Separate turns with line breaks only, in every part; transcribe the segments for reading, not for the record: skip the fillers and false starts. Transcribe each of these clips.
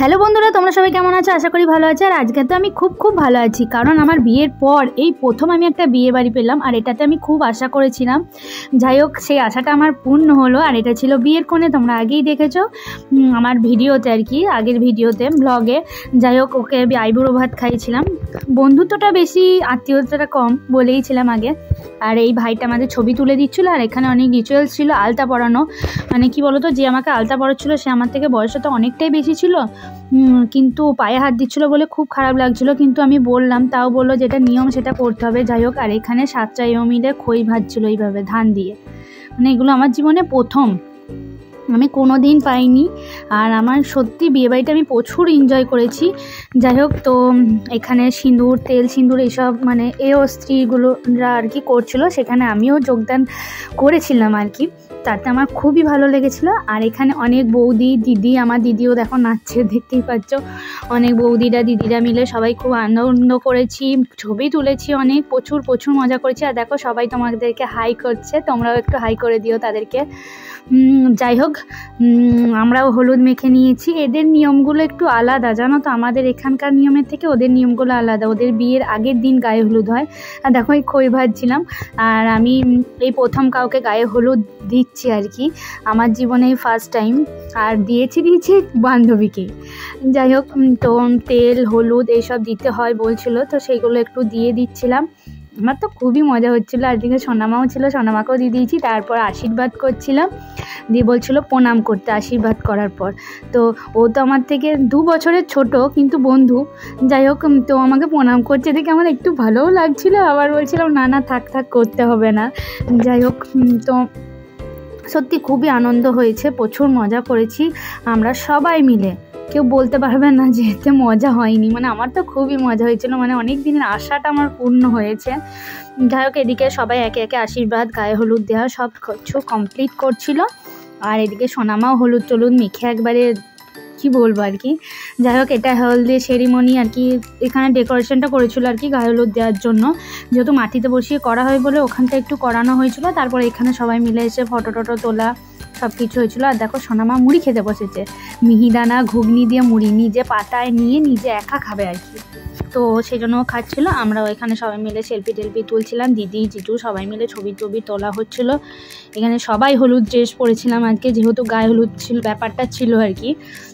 Hello বন্ধুরা, তোমরা সবাই কেমন আছো? আশা করি ভালো আছো। আর আজকে তো আমি খুব ভালো আছি, কারণ আমার বিয়ের পর এই প্রথম আমি একটা বিয়ে বাড়ি পেলাম। আর এটাতে আমি খুব আশা করেছিলাম। যাই হোক, সেই আশাটা আমার পূর্ণ হলো। আর এটা ছিল বিয়ের কোণে, তোমরা আগেই দেখেছো আমার ভিডিওতে, আর কি আগের ভিডিওতে ব্লগে। যাই হোক, ওকে আইবুড়ো ভাত খাইয়েছিলাম। বন্ধুত্বটা বেশি, আত্মীয়তাটা কম বলেইছিলাম আগে। আর এই ভাইটা আমাদের ছবি তুলে দিচ্ছিলো। আর এখানে অনেক রিচুয়ালস ছিল, আলতা পরানো। মানে কি বলতো, যে আমাকে আলতা পরাচ্ছিলো সে আমার থেকে বয়সে তো অনেকটাই বেশি ছিল, কিন্তু পায়ে হাত দিচ্ছিলো বলে খুব খারাপ লাগছিলো। কিন্তু আমি বললাম, তাও বললো যেটা নিয়ম সেটা করতে হবে। যাই হোক, আর এখানে 7টা মিলে খই ভাজছিলো এইভাবে ধান দিয়ে। মানে এগুলো আমার জীবনে প্রথম, আমি কোনো দিন পাইনি। আর আমার সত্যি বিয়েবাড়িটা আমি প্রচুর এনজয় করেছি। যাই হোক, তো এখানে সিঁদুর, তেল সিঁদুর এইসব মানে স্ত্রীগুলোরা আর কি করছিল, সেখানে আমিও যোগদান করেছিলাম আর কি। তাতে আমার খুবই ভালো লেগেছিলো। আর এখানে অনেক বৌদি, দিদি, আমার দিদিও দেখো নাচছে, দেখতেই পাচ্ছ। অনেক বৌদিরা, দিদিরা মিলে সবাই খুব আনন্দ করেছি, ছবি তুলেছি অনেক, প্রচুর মজা করেছি। আর দেখো, সবাই তোমাদেরকে হাই করছে, তোমরাও একটু হাই করে দিও তাদেরকে। যাই হোক, আমরাও হলুদ মেখে নিয়েছি। এদের নিয়মগুলো একটু আলাদা, জানো তো, আমাদের এখানকার নিয়মের থেকে ওদের নিয়মগুলো আলাদা। ওদের বিয়ের আগের দিন গায়ে হলুদ হয়। আর দেখো, এই খই ভাজছিলাম। আর আমি এই প্রথম কাউকে গায়ে হলুদ দিচ্ছি আর কি, আমার জীবনে ফার্স্ট টাইম। আর দিয়েছি বান্ধবীকেই। যাই হোক, তো তেল হলুদ এইসব দিতে হয় বলছিল, তো সেইগুলো একটু দিয়ে দিচ্ছিলাম। আমার তো খুবই মজা হচ্ছিলো। আর দিকে সোনামাও ছিল, সোনামাকেও দিয়ে দিয়েছি। তারপর আশীর্বাদ করছিলাম, দিয়ে বলছিল প্রণাম করতে আশীর্বাদ করার পর। তো ও তো আমার থেকে 2 বছরের ছোট, কিন্তু বন্ধু। যাই হোক, তো আমাকে প্রণাম করছে দেখে আমার একটু ভালোও লাগছিলো। আবার বলছিলাম না থাক করতে হবে না। যাই হোক, তো সত্যি খুবই আনন্দ হয়েছে, প্রচুর মজা করেছি আমরা সবাই মিলে। কেউ বলতে পারবে না যে এতে মজা হয়নি। মানে আমার তো খুবই মজা হয়েছিল, মানে অনেক দিনের আশাটা আমার পূর্ণ হয়েছে। যাই হোক, এদিকে সবাই একে একে আশীর্বাদ, গায়ে হলুদ দেওয়া সব কিছু কমপ্লিট করছিল। আর এদিকে সোনামাও হলুদ টলুদ মেখে একবারে কি বলবো আর কি। যাই হোক, এটা হলদি সেরিমনি আর কি। এখানে ডেকোরেশনটা করেছিল আর কি গায়ে হলুদ দেওয়ার জন্য, যেহেতু মাটিতে বসিয়ে করা হয় বলে ওখানটা একটু করানো হয়েছিল। তারপর এখানে সবাই মিলে এসে ফটো টটো তোলা সব কিছু হয়েছিল। আর দেখো, সোনামা মুড়ি খেতে বসেছে, মিহিদানা ঘুগনি দিয়ে মুড়ি নিজে পাতায় নিয়ে নিজে একা খাবে আর কি। তো সেই জন্য ও খাচ্ছিলো। আমরাও এখানে সবাই মিলে সেলফি টেলফি তুলছিলাম, দিদি জিজু সবাই মিলে ছবি টবি তোলা হচ্ছিলো। এখানে সবাই হলুদ ড্রেস পরেছিলাম আজকে, যেহেতু গায়ে হলুদ ছিল ব্যাপারটা ছিল আর কি।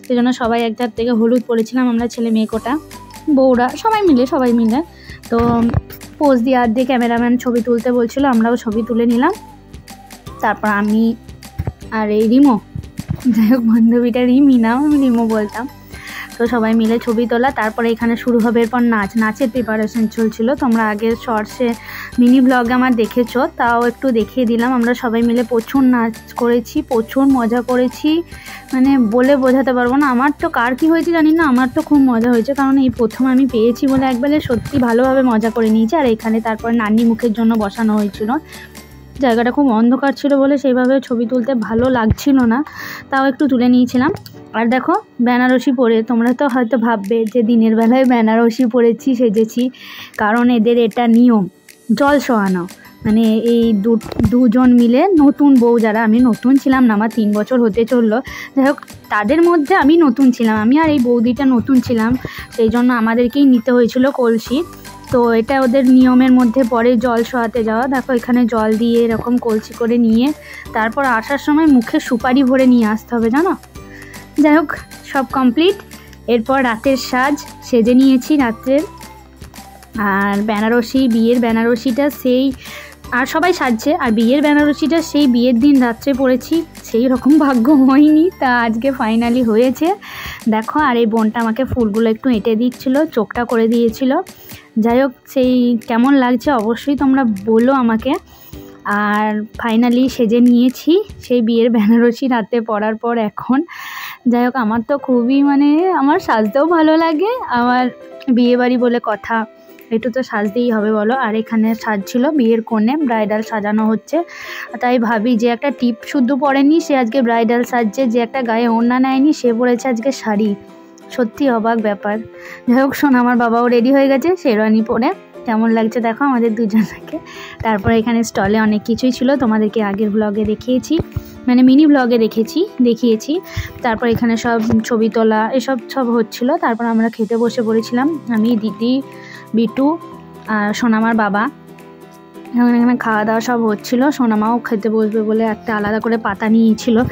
সেই জন্য সবাই এক ধার থেকে হলুদ পরেছিলাম আমরা, ছেলে মেয়ে কোটা, বউরা সবাই মিলে। তো পোজ দিয়ে আর দিয়ে ক্যামেরাম্যান ছবি তুলতে বলছিল, আমরাও ছবি তুলে নিলাম। তারপর আমি আর এই রিমো, যাই হোক বান্ধবীটা রিমি না, আমি রিমো বলতাম। তো সবাই মিলে ছবি তোলা। তারপরে এখানে শুরু হবে এরপর নাচের প্রিপারেশন চলছিল। তোমরা আগের শর্টসে মিনি ব্লগে আমার দেখেছো, তাও একটু দেখিয়ে দিলাম। আমরা সবাই মিলে প্রচুর নাচ করেছি, প্রচুর মজা করেছি, মানে বলে বোঝাতে পারবো না। আমার তো কার কী হয়েছে জানি না, আমার তো খুব মজা হয়েছে, কারণ এই প্রথম আমি পেয়েছি বলে একবারে সত্যি ভালোভাবে মজা করে নিয়েছি। আর এখানে তারপর নানি মুখের জন্য বসানো হয়েছিল। জায়গাটা খুব অন্ধকার ছিল বলে সেইভাবে ছবি তুলতে ভালো লাগছিল না, তাও একটু তুলে নিয়েছিলাম। আর দেখো, বেনারসি পরে, তোমরা তো হয়তো ভাববে যে দিনের বেলায় বেনারসি পরেছি, সেজেছি, কারণ এদের এটা নিয়ম জল সোয়ানো। মানে এই দুজন মিলে, নতুন বউ যারা, আমি নতুন ছিলাম না, আমার 3 বছর হতে চললো। যাই হোক, তাদের মধ্যে আমি নতুন ছিলাম, আমি আর এই বৌদিটা নতুন ছিলাম, সেই জন্য আমাদেরকেই নিতে হয়েছিল কলসি। তো এটা ওদের নিয়মের মধ্যে পড়ে জল সোয়াতে যাওয়া। দেখো, এখানে জল দিয়ে এরকম কলসি করে নিয়ে তারপর আসার সময় মুখে সুপারি ভরে নিয়ে আসতে হবে, জানো। যাই হোক, সব কমপ্লিট। এরপর রাতের সেজে নিয়েছি রাত্রের। আর বিয়ের বেনারসিটা সেই, আর সবাই সাজছে, আর বিয়ের বেনারসিটা সেই বিয়ের দিন রাত্রে পরেছি। সেই রকম ভাগ্য হয়নি, তা আজকে ফাইনালি হয়েছে। দেখো, আর এই বোনটা আমাকে ফুলগুলো একটু এঁটে দিচ্ছিলো, চোখটা করে দিয়েছিল। যাই হোক, সেই কেমন লাগছে অবশ্যই তোমরা বলো আমাকে। আর ফাইনালি সেজে নিয়েছি সেই বিয়ের বেনারসি রাতে পরার পর এখন। যাই হোক, আমার তো খুবই, মানে আমার সাজতেও ভালো লাগে, আমার বিয়ে বাড়ি বলে কথা, একটু তো সাজতেই হবে বলো। আর এখানে সাজছিল বিয়ের কোণে, ব্রাইডাল সাজানো হচ্ছে। তাই ভাবি, যে একটা টিপ শুদ্ধ পরেনি সে আজকে ব্রাইডাল সাজছে, যে একটা গায়ে ওড়না নেয়নি সে পরেছে আজকে শাড়ি। সত্যি অবাক ব্যাপার। যাই হোক, শোন, আমার বাবাও রেডি হয়ে গেছে শেরওয়ানি পরে। কেমন লাগছে দেখো আমাদের দুজনকে। তারপরে এখানে স্টলে অনেক কিছুই ছিল, তোমাদেরকে আগের ব্লগে দেখিয়েছি। মানে মিনি ব্লগে দেখিয়েছি। তারপর এখানে সব ছবি তোলা এসব সব হচ্ছিলো। তারপর আমরা খেতে বসে পড়েছিলাম, আমি, দিদি, বিটু আর সোনামার বাবা। এখানে খাওয়া দাওয়া সব হচ্ছিলো। সোনামাও খেতে বসবে বলে একটা আলাদা করে পাতা নিয়েছিল।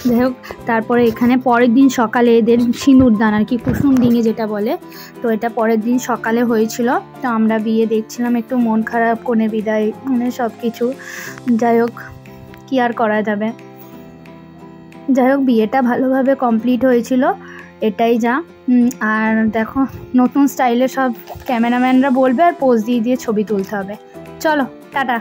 যাই হোক, তারপরে এখানে পরের দিন সকালে এদের সিঁদুরদান আর কি, কুসুম ডিঙে যেটা বলে, তো এটা পরের দিন সকালে হয়েছিল। তো আমরা বিয়ে দেখছিলাম, একটু মন খারাপ, কনে বিদায়, মানে সব কিছু। যাই হোক, কী আর করা যাবে। যাই হোক, বিয়েটা ভালোভাবে কমপ্লিট হয়েছিল, এটাই যা। আর দেখো, নতুন স্টাইলে সব ক্যামেরাম্যানরা বলবে আর পোজ দিয়ে ছবি তুলতে হবে। চলো, টাটা।